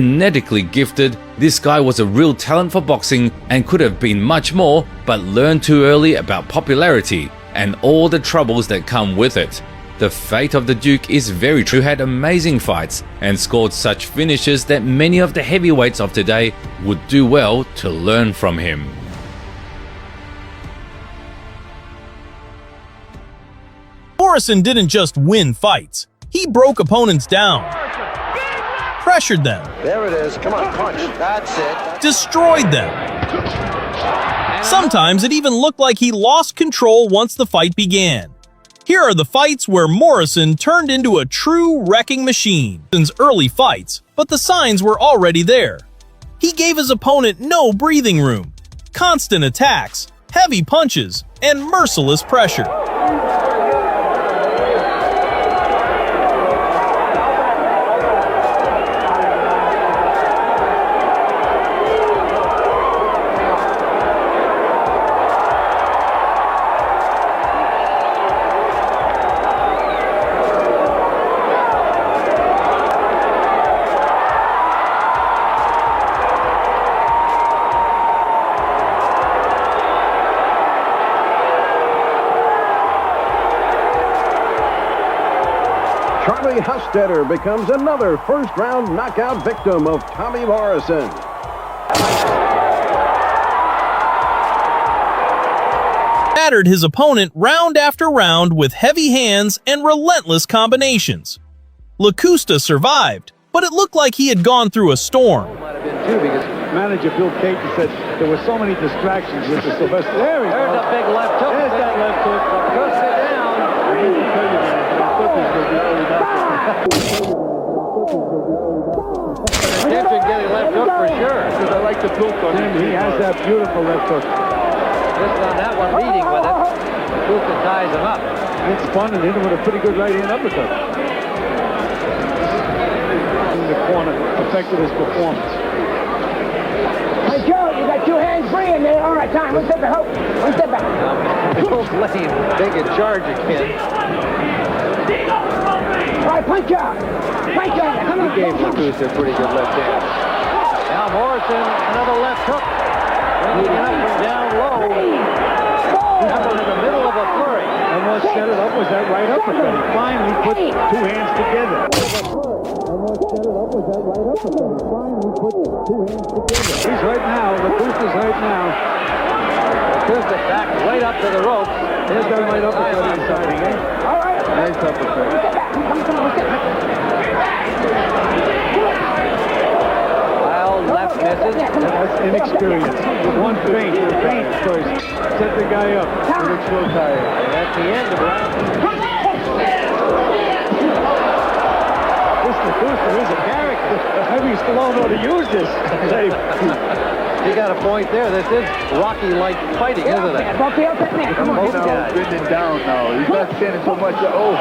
Genetically gifted, this guy was a real talent for boxing and could have been much more, but learned too early about popularity and all the troubles that come with it. The fate of the Duke is very true. He had amazing fights and scored such finishes that many of the heavyweights of today would do well to learn from him. Morrison didn't just win fights, he broke opponents down, pressured them, there it is, come on, punch, that's it, destroyed them. Sometimes it even looked like he lost control once the fight began. Here are the fights where Morrison turned into a true wrecking machine. Morrison's early fights, but the signs were already there. He gave his opponent no breathing room, constant attacks, heavy punches, and merciless pressure. Charlie Hustetter becomes another first-round knockout victim of Tommy Morrison. Battered his opponent round after round with heavy hands and relentless combinations. Lacusta survived, but it looked like he had gone through a storm. Might have been too, because manager Bill Caton said there were so many distractions with the Sylvester. There's a big left hook, there's that left hook. goes it down. I need to tell you, man, the foot is going to be early knockout. Attention getting left hook for sure. Because I like the built on him. He has that beautiful left hook. Just on that one, leading with it. Buka ties him up. It's fun, and hit him with a pretty good right hand uppercut. In the corner affected his performance. Hey, Joe, you got two hands free in there. All right, time. One step back. One step back. Bill's letting him take a charge again. All right, punch out. Punch out. Come on. He gave Lacusta a pretty good left hand. Now Morrison, another left hook. Bringing it up from down low. That was in the middle of a flurry. And what set it up was that right uppercut. He finally put two hands together. He's hurt now. Lacusta's hurt now. Lacusta back right up to the ropes. There's that right uppercut inside again. All right. Nice uppercut. Wild left misses. That's inexperience. One feint first. Set the guy up with a slow tire. And at the end of round This Lacusta is a character. Maybe he's still don't know to use this. he got a point there. This is Rocky-like fighting, isn't it? Both Come on. Both guys. Bending down now. He's not standing so much.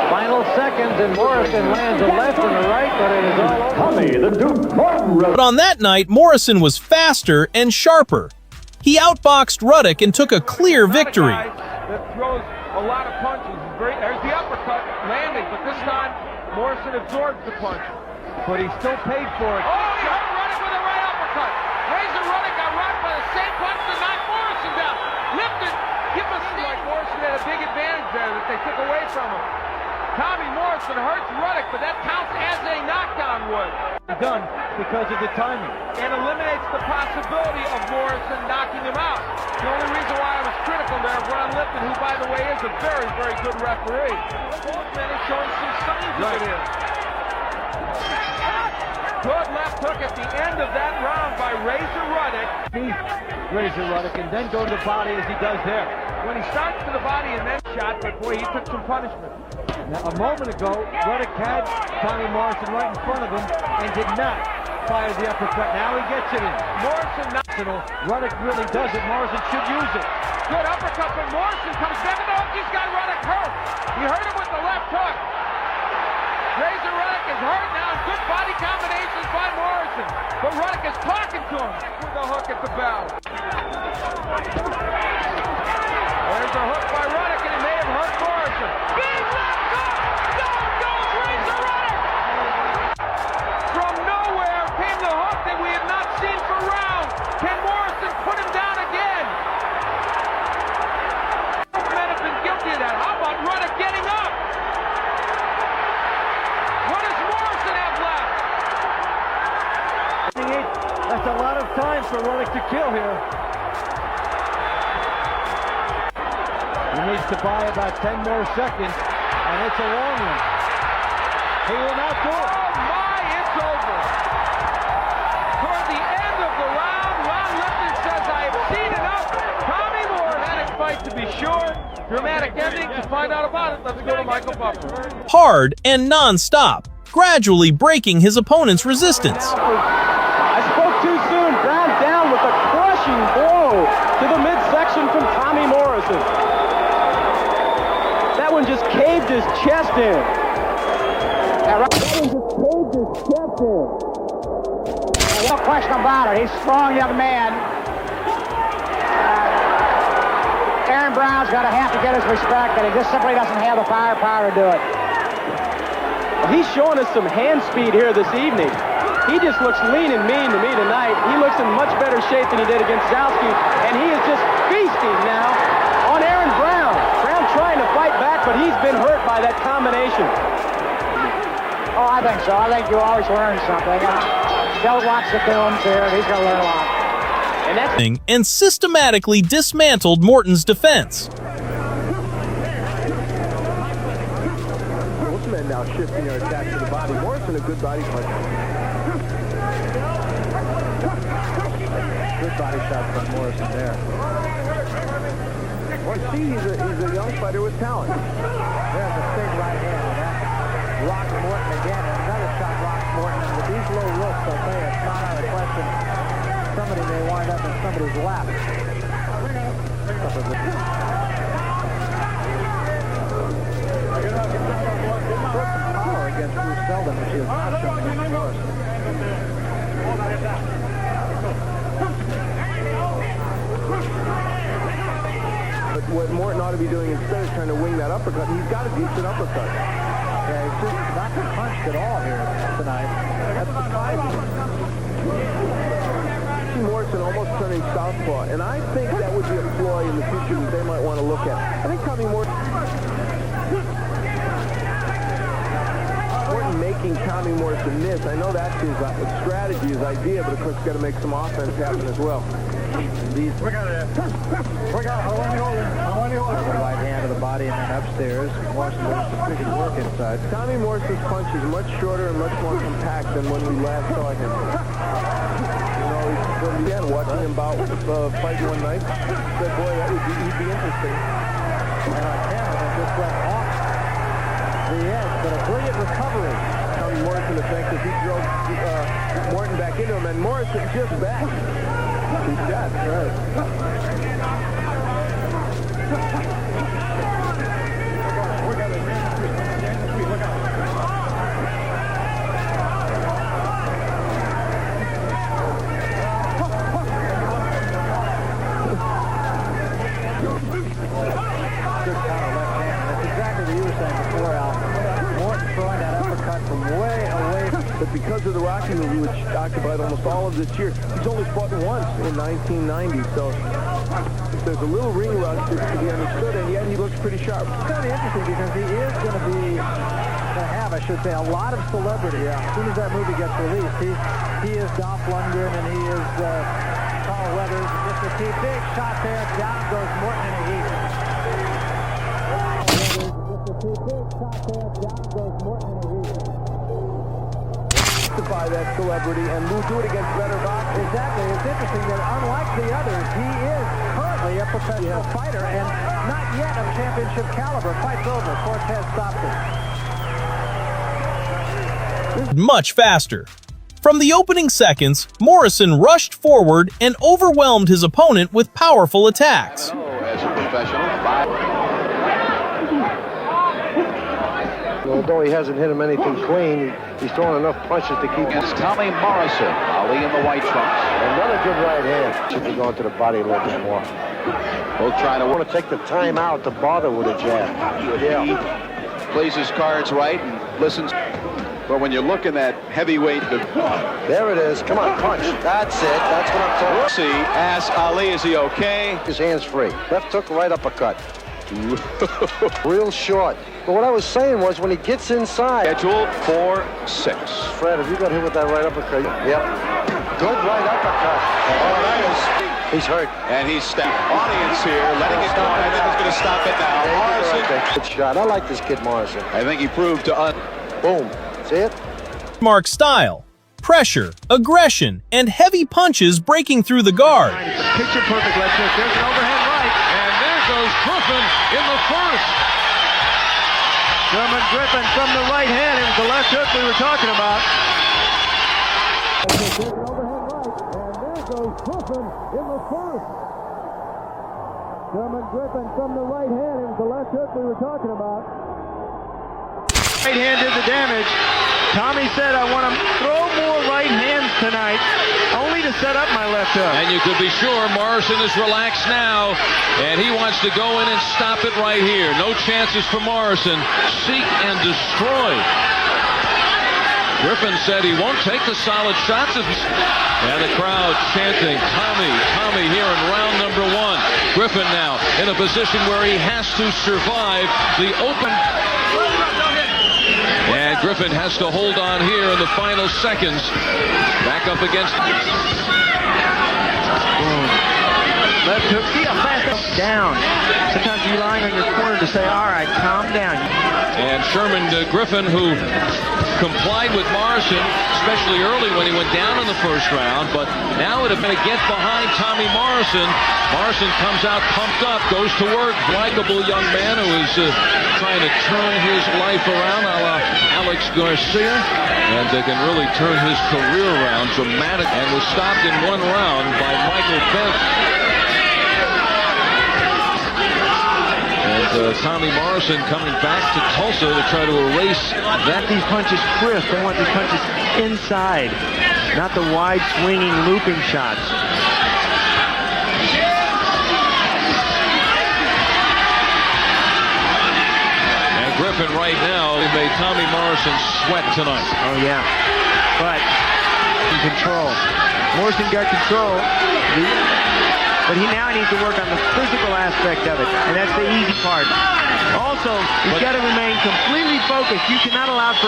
Final seconds, and Morrison lands a left and a right, but it is all over. Tommy the Duke Morton. But on that night, Morrison was faster and sharper. He outboxed Ruddock and took a clear victory. That throws a lot of punches. There's the uppercut landing, but this time Morrison absorbs the punch. But he still paid for it. Oh, he hurt Ruddock with a right uppercut. Razor Ruddock got rocked by the same punch to knock Morrison down. Lifted, give us like Morrison had a big advantage there that they took away from him. Tommy Morrison hurts Ruddock, but that counts as a knockdown would. Done because of the timing. And eliminates the possibility of Morrison knocking him out. The only reason why I was critical there of Ron Lipton, who, by the way, is a very, very good referee. Both men are showing some signs of it here. Good left hook at the end of that round by Razor Ruddock. Razor Ruddock and then go to the body as he does there. When he starts to the body and then shot, but boy, he took some punishment. Now, a moment ago, Ruddock had Tommy Morrison right in front of him and did not fire the uppercut. Now he gets it in. Morrison knocks it. Ruddock really does it. Morrison should use it. Good uppercut, but Morrison comes back to the hook. He's got Ruddock hurt. He hurt him with the left hook. Razor Ruddock is hurt now. Good body combinations by Morrison. But Ruddock is talking to him with the hook at the bell. There's a hook by Ruddock, and it may have hurt Morrison. Big left hook! Down goes Razor Ruddock! From nowhere came the hook That's a lot of time for Ruddock to kill here. He needs to buy about 10 more seconds, and it's a long one. He will not do it. Oh my, it's over. Toward the end of the round, Ron Lipton says, I have seen enough. Tommy Moore had a fight to be sure. Dramatic ending. To find out about it, let's go to Michael Buffer. Hard and non-stop, gradually breaking his opponent's resistance. I spoke too soon. Ground down with a crushing blow to the midsection from Tommy Morrison. That one just caved his chest in. No question about it. He's a strong young man. Aaron Brown's going to have to get his respect, and he just simply doesn't have the firepower to do it. He's showing us some hand speed here this evening. He just looks lean and mean to me tonight. He looks in much better shape than he did against Zalski, and he is just feasting now on Aaron Brown. Brown trying to fight back, but he's been hurt by that combination. Oh, I think so. I think you always learn something. Don't watch the films here. He's going to learn a lot. And systematically dismantled Morton's defense. Both men now shifting their attack to the body. Morrison a good body puncher. Good body shot from Morrison there. Well, see, he's a young fighter with talent. There's a big right hand, and that rocks Morton again, and another shot rocks Morton. And with these low looks, I'll tell you, it's not out of question. Somebody may wind up in somebody's lap. Power against Bruce Seldon, which he has not shown against Morrison. But what Morton ought to be doing instead is trying to wing that uppercut. He's got a decent uppercut. Yeah, he's just not punched at all here tonight. That's surprising. Morrison almost turning southpaw, and I think that would be a ploy in the future that they might want to look at. I think Tommy Morton making Tommy Morrison miss. I know that's his strategy, his idea, but of course he's got to make some offense happen as well. These right hand to the body and then upstairs. Morrison does some pretty good work inside. Tommy Morrison's punch is much shorter and much more compact than when we last saw him. Again, watching him fight one night, said, boy, he'd be interesting. And on camera, just went off the edge, but a brilliant recovery. Tommy Morrison effective. He drove Morton back into him, and Morrison just back. He shot, right. But because of the Rocky movie, which occupied almost all of this year, he's only fought once in 1990. So there's a little ring rust to be understood, and yet he looks pretty sharp. It's going to be interesting because he is going to have, I should say, a lot of celebrity. As soon as that movie gets released, he is Dolph Lundgren and he is Carl Weathers. Just a big shot there. Down goes Morton in a heap. That celebrity and we'll do it against better boxers. Exactly. It's interesting that unlike the others, he is currently a professional fighter and not yet of championship caliber. Fight's over. Cortez stopped it. Much faster. From the opening seconds, Morrison rushed forward and overwhelmed his opponent with powerful attacks. As a professional, although he hasn't hit him anything clean, he's throwing enough punches to keep... Against Tommy Morrison, Ali in the white trunks. Another good right hand. Should be going to the body a little bit more. Both trying to want to take the time out to bother with a jab. Yeah. He plays his cards right and listens. But when you're looking at heavyweight... There it is. Come on, punch. That's it. That's what I'm talking. See, ask Ali, is he okay? His hand's free. Left hook, right uppercut. Real short. But what I was saying was when he gets inside... Scheduled for 6. Fred, have you got hit with that right uppercut? Yep. Good right uppercut. Oh, that is. He's hurt. And he's stepped. Audience here, letting it go. I think he's going to stop it now. Morrison. Good shot. I like this kid Morrison. I think he proved to Boom. See it? Mark's style, pressure, aggression, and heavy punches breaking through the guard. Picture perfect left hook. There's an overhead right. And there goes Griffin in the first. Sherman Griffin from the right hand. It was the left hook we were talking about. Sherman Griffin from the right hand. It was the left hook we were talking about. Right hand did the damage. Tommy said, I want to throw more right hands tonight, only to set up my left hook. And you could be sure Morrison is relaxed now, and he wants to go in and stop it right here. No chances for Morrison. Seek and destroy. Griffin said he won't take the solid shots. And the crowd chanting, Tommy, Tommy here in round number 1. Griffin now in a position where he has to survive the open. And Griffin has to hold on here in the final seconds. Back up against. Left hook. See a fast down. Sometimes you're lying on your corner to say, all right, calm down. And Sherman Griffin, who complied with Morrison, especially early when he went down in the first round, but now it had been a get behind Tommy Morrison. Morrison comes out pumped up, goes to work. Likeable young man who is trying to turn his life around, a la Alex Garcia, and can really turn his career around dramatically, and was stopped in 1 round by Michael Bent. And Tommy Morrison coming back to Tulsa to try to erase that. These punches crisp. They want these punches inside, not the wide swinging looping shots. And Griffin right now made Tommy Morrison sweat tonight. Oh yeah, but in control. Morrison got control. But he now needs to work on the physical aspect of it, and that's the easy part. Also, he's got to remain completely focused. You cannot allow for